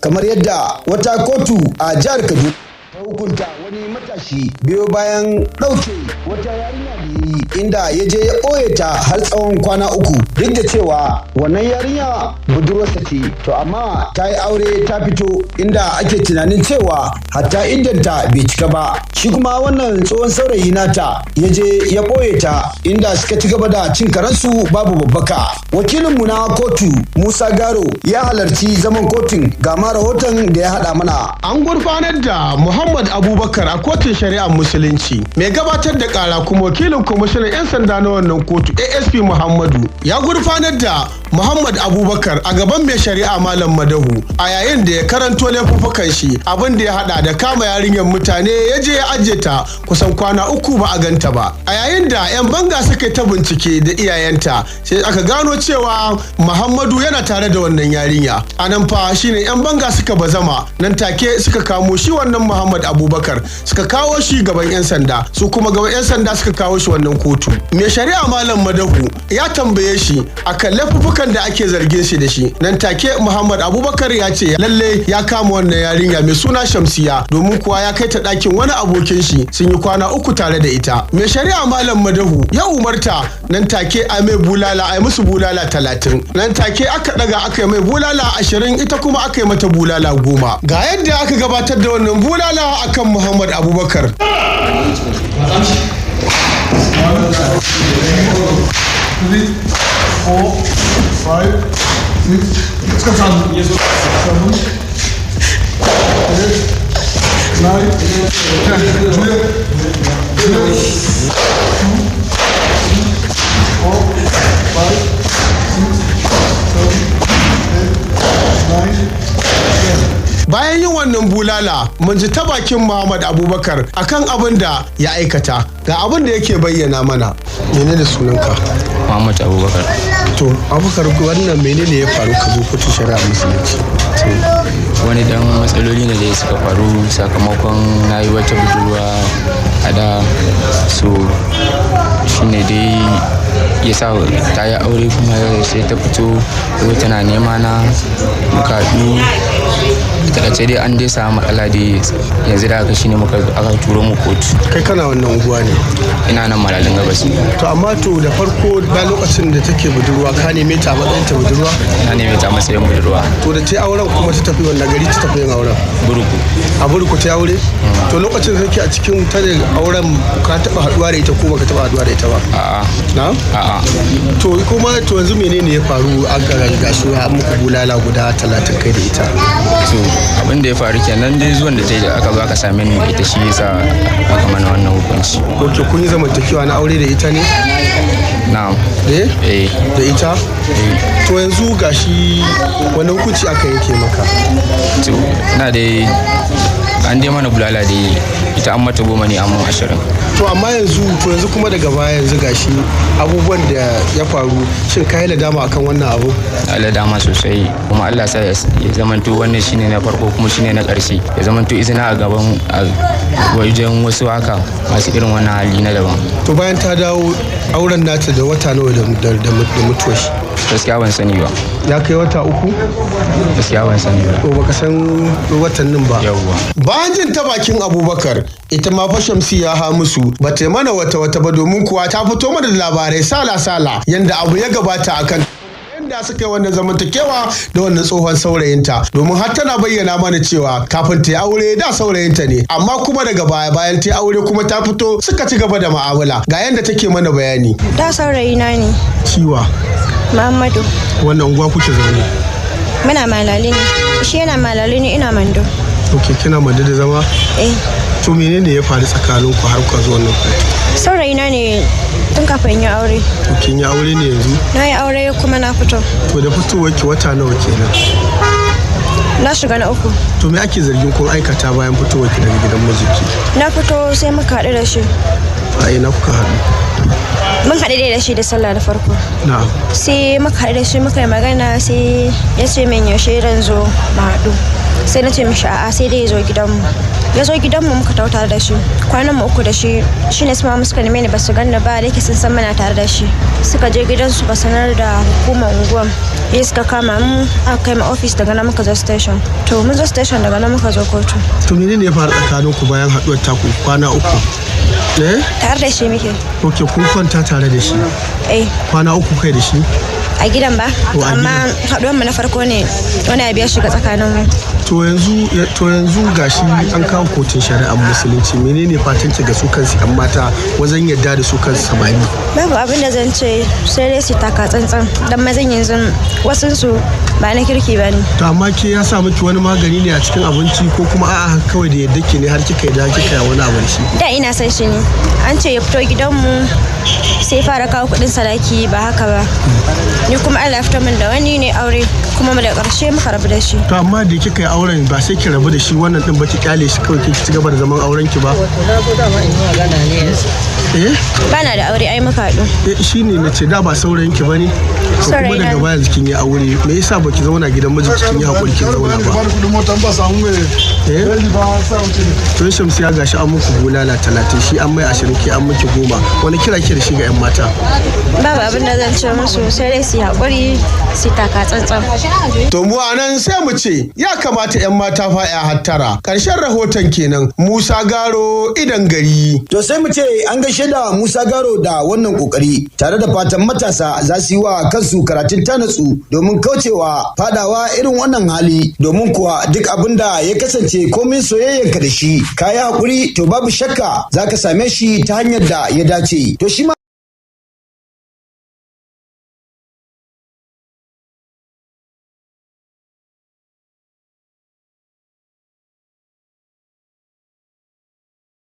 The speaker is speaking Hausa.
kamar yadda wata kotu a jihar Kaduna hukunta wani matashi biyo bayan ɗauke wata yarinya da ya yi inda ya je ya ɓoye ta har tsawon kwana 3 duk da cewa wannan yarinya budurwarsa ce to amma ta yi aure ta fito inda ake tunanin cewa hatta iddanta bai cika ba shi kuma wannan tsohon saurayi nata ya je ya ɓoye ta inda suka ci gaba da cin karansu babu babbaka. Wakilinmu na kotu Musa Garo ya halarci zaman kotun ga ma rahoton da ya haɗa mana. An gurfanar da Muhammad Abubakar a kotun shari'ar musulunci. Mai gabatar da kara kuma wakilin kwamishinan 'yan sanda na wannan kotu ASP Muhammadu ya gurfanar da Muhammad Abubakar a gaban mai shari'a Malam Madahu a yayin da ya karanto laifuffukan shi abin da ya hada da kama yarinyar mutane ya je ya ajiye ta kusan kwana 3 ba a ganta ba. A yayin da 'yan banga suka ta bincike da iyayenta sai aka gano cewa Muhammadu yana tare da wannan yarinya. A nan fa shine 'yan banga suka bazama nan take suka kamo shi wannan Muhammad Abubakar suka kawo shi gaban 'yan sanda su kuma gaban 'yan sanda suka kawo shi wannan kotu. Mai shari'a Malam Madahu ya tambaye shi akan laifuffukan da ake zargin shi da shi nan take Muhammad Abubakar ya ce lalle ya kama wannan yarinya mai suna Shamsiya domin kuwa ya kai ta ɗakin wani abokin shi sun yi kwana 3 tare da ita. Mai shari'a Malam Madahu ya umarta nan take a mai bulala a musu bulala 30 nan take aka daga aka yi mai bulala 20 ita kuma aka yi mata bulala 10 ga yadda aka gabatar da wannan bulala akan Muhammad Abubakar. Bayan yin wannan bulala mun ji ta bakin Muhammad Abubakar akan abin da ya aikata ga abin da yake bayyana mana. Menene da sunanka? Muhammad Abubakar. To Abubakar wannan menene ya faru ka zo kotun shari'a musulunci? Wani dan matsaloli ne da suka faru sakamakon na yi wata budurwa a da so shine dai ya sa ta yi aure kuma sai ta fito tana nema na muka haɗu takaice dai an dai samu matsala dai yanzu da aka shine aka turo mu kotu. Kai kana wannan unguwa ne? Ina nan Malalin Gabas. To amma to da farko da lokacin da take budurwa ka neme ta a matsayin ta budurwa? Na neme ta a matsayin budurwa. To da ta auren kuma ta tafi wannan gari ta tafi yin auren? Buruku. A Buruku ta aure? To lokacin da take a cikin ta da auren ka taba haduwa da ita ko baka taba haduwa da ita ba? A'a. Na? A'a. To kuma to yanzu menene ya faru a ga su an muku bulala guda 30 kai da ita? To abin da ya faru kenan dai zuwan da ta yi da aka zo aka same ni ita shi yasa aka mana wannan hukunci. Ko kun yi zamantakewa na aure da ita ne? Na'am. Eh? Da ita? To yanzu gashi wani hukunci aka yanke maka? To na dai an dai mana bulala dai ita an mata 10 ne amma 20. To amma yanzu kuma daga baya yanzu gashi abubuwan da ya faru shin kai ladama akan wannan abu? Ladama sosai kuma Allah sa ya zamanto wannan shine na farko kuma shine na ƙarshe ya zamanto izina a gaban wajen wasu haka masu irin wannan hali na daban. To bayan ta dawo auren nata da wata nawa da mutuwar shi? Gaskiya ban sani ba. Ya kai wata 3? Gaskiya ban sani ba. To baka san watannin ba? Yawwa. Bayan jin ta bakin Abubakar ita ma fa Shamsiya Hamisu ba ta mana wata ba domin kuwa ta fito mana da labarai sala yanda abu ya gabata akan da suka yi wannan zamantakewa da wannan tsohon saurayinta domin har tana bayyana mana cewa kafin ta yi aure da saurayinta ne amma kuma daga baya bayan ta yi aure kuma ta fito suka ci gaba da mu'amala ga yanda take mana bayani. Da saurayina ne. Ciwa? Muhammadu. Wannan unguwa kuke zaune? Muna Malali ne. Shi yana Malali ne ina Mando. Ok, kina Mando da zama? Eh. To menene ya faru tsakaninku har ku zo wannan kotu? Saurayina ne tun kafin ya aure. To kin yi aure ne yanzu? Na yi aure kuma na fito. To da fitowar ki wata nawa kenan? Na shiga na 3. To me ake zargin kun aikata bayan fitowar ki daga gidan mijinki? Na fito sai muka haɗu da shi. A ina kuka haɗu? Mun haɗu da shi da sallah da farko. Na'am. Sai muka haɗu da shi muka yi magana sai ya ce min yaushe ran zo mu haɗu. sai na ce mishi a'a sai dai ya zo gidanmu muka tau tare da shi kwanan mu 3 da shi shine su ma suka neme ni ba su ganni ba da yake sun san muna tare da shi suka je gidansu ba sanar da hukumar unguwar suka kama mu aka kai mu office daga nan muka zo station to mun zo station daga nan muka zo kotu. To menene ya faru tsakanin ku bayan haduwar taku kwana 3? Tare da shi muke. Ok, kun kwanta tare da shi? Kwana 3 kai da shi? A gidan ba, amma haduwar mu na farko ne wani abu ya shiga tsakanin mu. To yanzu gashi an kawo kotun shari'ar musulunci, menene fatan ki ga su kansu yan mata wajen yadda da su kansu samari? Babu abin da zan ce sai dai su taka tsantsan dan mazan yanzu wasun su ba na kirki ba ne. To amma ke ya sa miki wani magani ne a cikin abinci ko kuma a'a kawai da yadda ke ne har kika yi wani abinci? Da ina son shi ne, an ce ya fito gidanmu sai fara kawo kuɗin sadaki ba haka ba. Ni kuma Allah ya fito min da wani ne aure kuma mu da ƙarshe muka rabu da shi. To amma da kika yi auren ba sai ki rabu da shi wannan din ba ki kyale shi kawai ki ci gaba da zaman auren ki ba? Bana da aure ai muka haɗu. Shine nace da ba saurayin ki bane. To kuma daga baya kin yi aure me yasa baki zauna gidan miji kin yi hakuri kin zauna ba? To Shamsu ya gashi an muku bulala 30 shi an mai 20 ki an miki 10 wani kira ki da shi ga yan mata? Babu abin da zan ce musu sai dai su haƙuri su taka tsantsan. To mu anan sai mu ce ya kamata yan mata fa ya hattara. Ƙarshen rahoton kenan Musa Garo idan gari. To sai mu ce an gaishe da Musa Garo da wannan kokari tare da fatan matasa za su yi wa kansu karatun tanatsu domin kaucewa fadawa irin wannan hali domin kuwa duk abin da ya kasance komai soyayyanka da shi ka yi haƙuri to babu shakka za ka same shi ta hanyar da ya dace. To shi